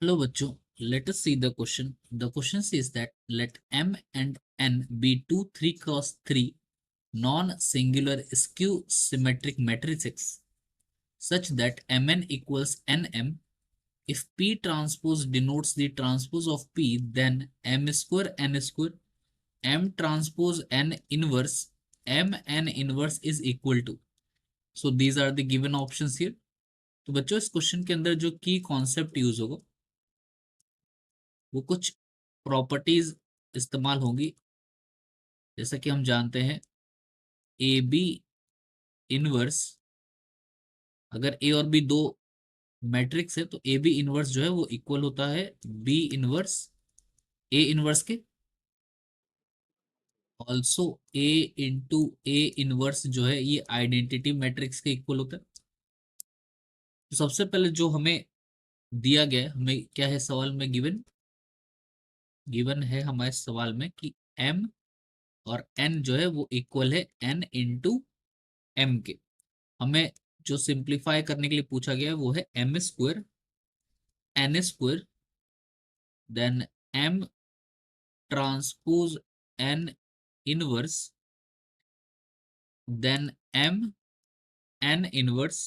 Hello बच्चों, let us see the question. The question says that let M and N be two 3 cross 3 non-singular skew symmetric matrices such that Mn equals Nm. If P transpose denotes the transpose of P, then M square N square M transpose N inverse M N inverse is equal to. So these are the given options here. तो बच्चों इस question के अंदर जो की concept use होगा वो कुछ प्रॉपर्टीज इस्तेमाल होंगी। जैसा कि हम जानते हैं ए बी इनवर्स, अगर ए और बी दो मैट्रिक्स है तो ए बी इनवर्स जो है वो इक्वल होता है बी इनवर्स ए इनवर्स के। Also a into A inverse जो है ये आइडेंटिटी मैट्रिक्स के इक्वल होता है। तो सबसे पहले जो हमें दिया गया है, हमें क्या है सवाल में गिवन गिवन है हमारे सवाल में कि एम और एन जो है वो इक्वल है एन इंटू एम के। हमें जो सिंप्लीफाई करने के लिए पूछा गया है वो है M square N square then M transpose N inverse then M N inverse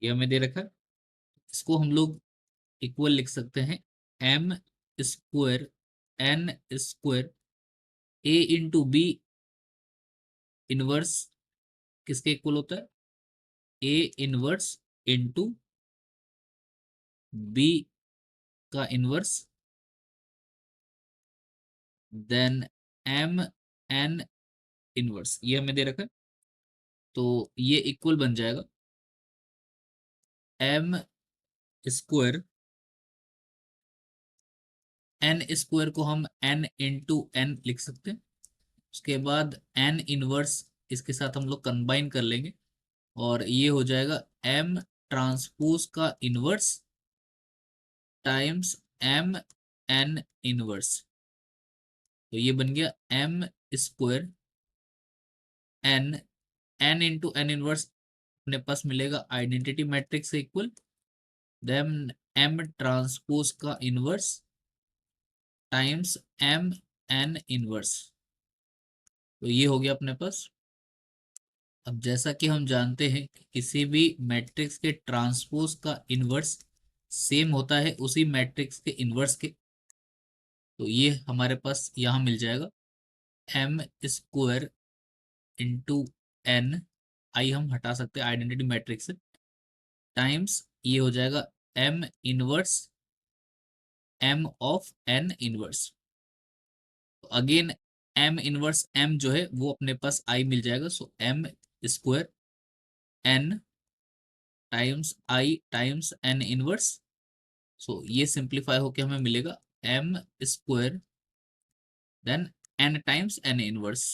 ये हमें दे रखा है। इसको हम लोग इक्वल लिख सकते हैं M square N square A into B inverse किसके इक्वल होता है ए इनवर्स इंटू बी का inverse then M N inverse ये हमें दे रखा है। तो ये इक्वल बन जाएगा एम स्क्वायर एन स्क्वायर को हम एन इंटू एन लिख सकते हैं। उसके बाद एन इनवर्स इसके साथ हम लोग कंबाइन कर लेंगे और ये हो जाएगा एम ट्रांसपोज का inverse times M N inverse. तो ये बन गया M square N N into N inverse अपने पास मिलेगा आइडेंटिटी मैट्रिक्स से इक्वल देन एम ट्रांसपोज का inverse times M N inverse. तो ये हो गया अपने पास। अब जैसा कि हम जानते हैं कि किसी भी मैट्रिक्स के ट्रांसपोज का इनवर्स सेम होता है उसी मैट्रिक्स के इनवर्स के। तो ये हमारे पास यहाँ मिल जाएगा एम स्क्वायर इंटू एन आई हम हटा सकते हैं आइडेंटिटी मैट्रिक्स से टाइम्स ये हो जाएगा M inverse M of N inverse. Again M inverse M जो है वो अपने पास आई मिल जाएगा। So M square N times N inverse. So ये सिंप्लीफाई होके हमें मिलेगा M square then N times N inverse.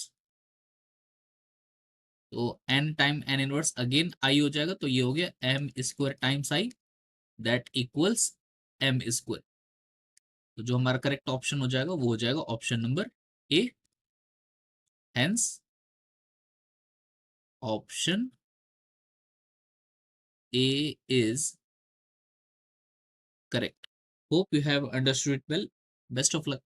तो N time N inverse again I हो जाएगा। तो ये हो गया M square times I that equals M square. तो जो हमारा करेक्ट ऑप्शन हो जाएगा वो हो जाएगा option number A. Hence option A is correct. Hope you have understood it well. Best of luck.